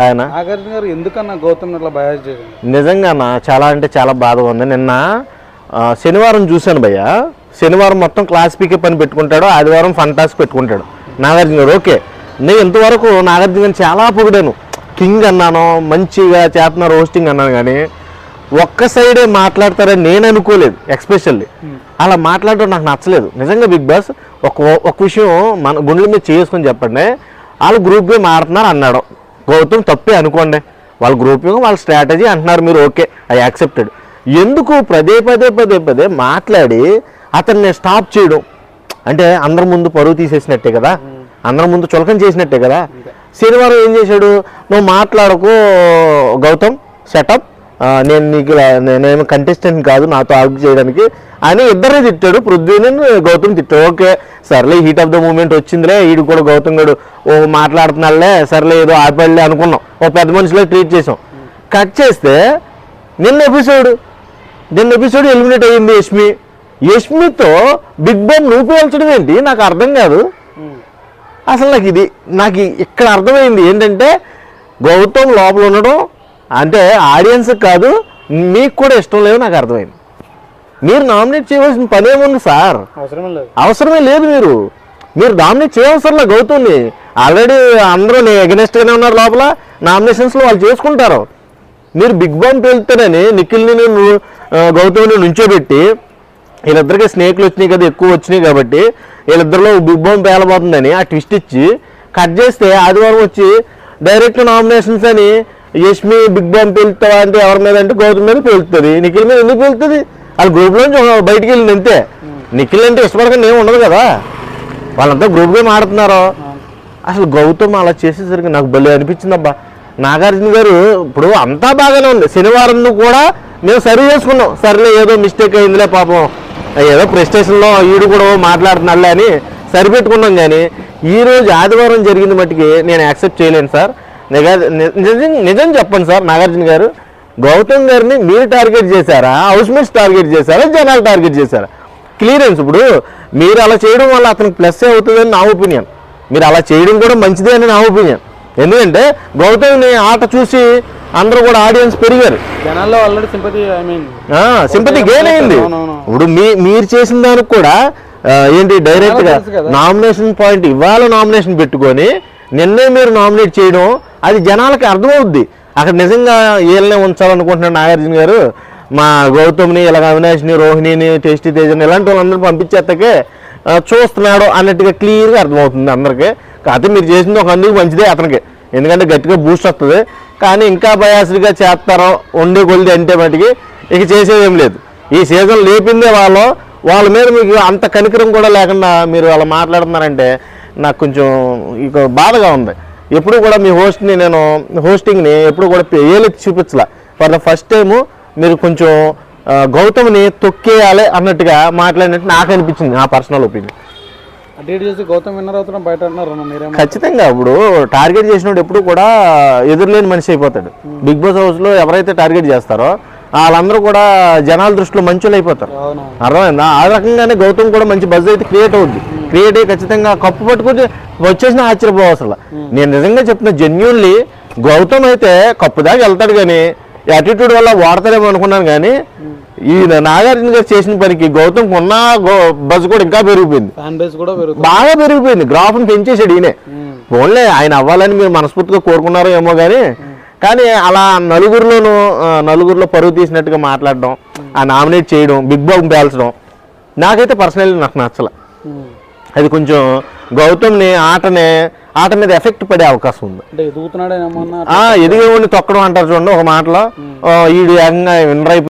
ఆయన నాగార్జున గారు ఎందుకన్నా గౌతమ్ అట్లా బయాస్ చేయడం నిజంగా చాలా అంటే చాలా బాధగా ఉంది. నిన్న శనివారం చూశాను భయ్య. శనివారం మొత్తం క్లాస్ పీకే పని పెట్టుకుంటాడు, ఆదివారం ఫన్ టాస్క్ పెట్టుకుంటాడు నాగార్జున గారు. ఓకే, నేను ఇంతవరకు నాగార్జున గారిని చాలా పొగిడాను, కింగ్ అన్నాను, మంచిగా చేస్తున్నారు రోస్టింగ్ అన్నాను, కానీ ఒక్క సైడే మాట్లాడతారని నేను అనుకోలేదు. ఎక్స్పెషల్లీ అలా మాట్లాడడం నాకు నచ్చలేదు నిజంగా. బిగ్ బాస్ ఒక విషయం మన గుండెల మీద చేసుకొని చెప్పండి, వాళ్ళు గ్రూప్ గేమ్ ఆడుతున్నారు అన్నాడు గౌతమ్, తప్పే అనుకోండి, వాళ్ళ గ్రూప్ గేమ్ వాళ్ళ స్ట్రాటజీ అంటున్నారు మీరు, ఓకే ఐ యాక్సెప్టెడ్. ఎందుకు పదే పదే పదే పదే మాట్లాడి అతన్ని స్టాప్ చేయడం అంటే అందరి ముందు పరువు తీసేసినట్టే కదా, అందరి ముందు చులకం చేసినట్టే కదా. శనివారం ఏం చేశాడు, నువ్వు మాట్లాడకు గౌతమ్, సెటప్, నేను నీకు నేనేమో కంటెస్టెంట్ కాదు నాతో ఆర్గ్యూ చేయడానికి అని ఇద్దరే తిట్టాడు. పృథ్వీని గౌతమ్ తిట్టాడు. ఓకే సర్లే, హీట్ ఆఫ్ ద మూమెంట్ వచ్చిందిలే, వీడు కూడా గౌతమ్ గడు ఓ మాట్లాడుతున్నాడులే, సర్లే ఏదో ఆపేళ్ళే అనుకున్నాం, ఓ పెద్ద మనిషిలో ట్రీట్ చేసాం. కట్ చేస్తే నిన్న ఎపిసోడ్ ఎలిమినేట్ అయ్యింది యష్మితో బిగ్ బామ్ నువ్వు పేల్చడం ఏంటి నాకు అర్థం కాదు అసలు. నాకు ఇక్కడ అర్థమైంది ఏంటంటే, గౌతమ్ లోపల ఉండడం అంటే ఆడియన్స్కి కాదు మీకు కూడా ఇష్టం లేదు నాకు అర్థమైంది. మీరు నామినేట్ చేయవలసిన పని ఏముంది సార్, అవసరమే లేదు. మీరు నామినేట్ చేయవసరం లేదు గౌతమ్ని. ఆల్రెడీ అందరూ ఎగనెస్ట్గానే ఉన్నారు లోపల, నామినేషన్స్లో వాళ్ళు చేసుకుంటారు. మీరు బిగ్ బామ్ వెళ్తారని నిఖిల్ని గౌతమ్ని నుంచోబెట్టి వీళ్ళిద్దరికి స్నేక్లు వచ్చినాయి కదా, ఎక్కువ వచ్చినాయి కాబట్టి వీళ్ళిద్దరిలో బిగ్ బామ్ పేలబోతుందని ఆ ట్విస్ట్ ఇచ్చి కట్ చేస్తే ఆదివారం వచ్చి డైరెక్ట్ నామినేషన్స్ అని యష్మి బిగ్ బామ్ పేలుతావా అంటే ఎవరి మీద అంటే గౌతమ్ మీద పేలుతుంది, నిఖిల్ మీద ఎందుకు పేలుతుంది? వాళ్ళ గ్రూప్లోంచి బయటికి వెళ్ళింది అంతే. నిఖిల్ అంటే ఇష్టపడకుండా ఏమి ఉండదు కదా, వాళ్ళంతా గ్రూప్ గేమ్ ఆడుతున్నారు. అసలు గౌతమ్ అలా చేసేసరికి నాకు భలే అనిపించింది. అబ్బా, నాగార్జున గారు ఇప్పుడు అంతా బాగానే ఉంది, శనివారం కూడా మేము సరి చేసుకున్నాం, సర్లే ఏదో మిస్టేక్ అయిందిలే పాపం, ఏదో ప్రెస్టేషన్లో ఈడు కూడా మాట్లాడుతున్నాడులే అని సరిపెట్టుకున్నాం. కానీ ఈరోజు ఆదివారం జరిగింది మట్టుకి నేను యాక్సెప్ట్ చేయలేను సార్. నిజం చెప్పండి సార్, నాగార్జున గారు గౌతమ్ గారిని మీరు టార్గెట్ చేశారా, హౌస్ మేట్స్ టార్గెట్ చేశారా, జనాలు టార్గెట్ చేశారా? క్లియరెన్స్. ఇప్పుడు మీరు అలా చేయడం వల్ల అతనికి ప్లస్ అవుతుందని నా ఒపీనియన్, మీరు అలా చేయడం కూడా మంచిదే అని నా ఒపీనియన్. ఎందుకంటే గౌతమ్ని ఆట చూసి అందరూ కూడా ఆడియన్స్ పెరిగారు, జనాల్లో ఆల్రెడీ సింపతి గెయిన్ అయింది. ఇప్పుడు మీరు చేసిన దానికి కూడా ఏంటి డైరెక్ట్గా నామినేషన్ పాయింట్ ఇవాళ నామినేషన్ పెట్టుకొని నిన్నే మీరు నామినేట్ చేయడం అది జనాలకి అర్థమవుద్ది. అక్కడ నిజంగా వీళ్ళనే ఉంచాలనుకుంటున్నాడు నాగార్జున గారు, మా గౌతమ్ని ఇలాగ అవినాష్ని, రోహిణిని, టేస్టీ తేజని ఇలాంటి వాళ్ళందరూ పంపించేత్తకే చూస్తున్నాడు అన్నట్టుగా క్లియర్గా అర్థమవుతుంది అందరికీ. కాకపోతే మీరు చేసింది ఒక అందుకు మంచిదే అతనికి, ఎందుకంటే గట్టిగా బూస్ట్ వస్తుంది. కానీ ఇంకా బయాస్గా చేస్తారో ఉండే కొలిది అంటే మటుకి ఇక చేసేదేం లేదు. ఈ సీజన్ లేపిందే వాళ్ళ మీద మీకు అంత కనికరం కూడా లేకుండా మీరు అలా మాట్లాడుతున్నారంటే నాకు కొంచెం ఇక బాధగా ఉంది. ఎప్పుడు కూడా మీ హోస్టింగ్ని ఎప్పుడు కూడా ఏలెత్తి చూపించలే. ఫర్ ద ఫస్ట్ టైము మీరు కొంచెం గౌతమ్ని తొక్కేయాలి అన్నట్టుగా మాట్లాడినట్టు నాకు అనిపించింది, నా పర్సనల్ ఒపీనియన్. ఖచ్చితంగా ఇప్పుడు టార్గెట్ చేసినప్పుడు ఎప్పుడు కూడా ఎదురులేని మనిషి అయిపోతాడు. బిగ్ బాస్ హౌస్లో ఎవరైతే టార్గెట్ చేస్తారో వాళ్ళందరూ కూడా జనాల దృష్టిలో మంచోళ్ళు అయిపోతారు, అర్థమైందా? ఆ రకంగానే గౌతమ్ కూడా మంచి బజ్ అయితే క్రియేట్ అవుద్ది. క్రియేట్ అయ్యి ఖచ్చితంగా కప్పు పట్టుకుంటే వచ్చేసిన ఆశ్చర్యపోవసలు. నేను నిజంగా చెప్తున్నా, జెన్యూన్లీ గౌతమ్ అయితే కప్పు దాకా వెళ్తాడు, కానీ యాటిట్యూడ్ వల్ల వాడతాడేమో అనుకున్నాను. కానీ ఈ నాగార్జున గారు చేసిన పనికి గౌతమ్ ఉన్న బజ్ కూడా ఇంకా పెరిగిపోయింది, బాగా పెరిగిపోయింది. గ్రాఫ్ని పెంచేసాడు ఈయనే. ఓన్లీ ఆయన అవ్వాలని మీరు మనస్ఫూర్తిగా కోరుకున్నారో ఏమో కానీ అలా నలుగురిలో పరువు తీసినట్టుగా మాట్లాడడం, ఆ నామినేట్ చేయడం, బిగ్ బామ్ పేల్చడం నాకైతే పర్సనల్లీ నాకు నచ్చల. అది కొంచెం గౌతమ్ని ఆట మీద ఎఫెక్ట్ పడే అవకాశం ఉంది. ఎదిగేవాడిని తొక్కడం అంటారు చూడండి ఒక మాటలో, ఈడు ఏకంగా విన్నర్ అయిపోయి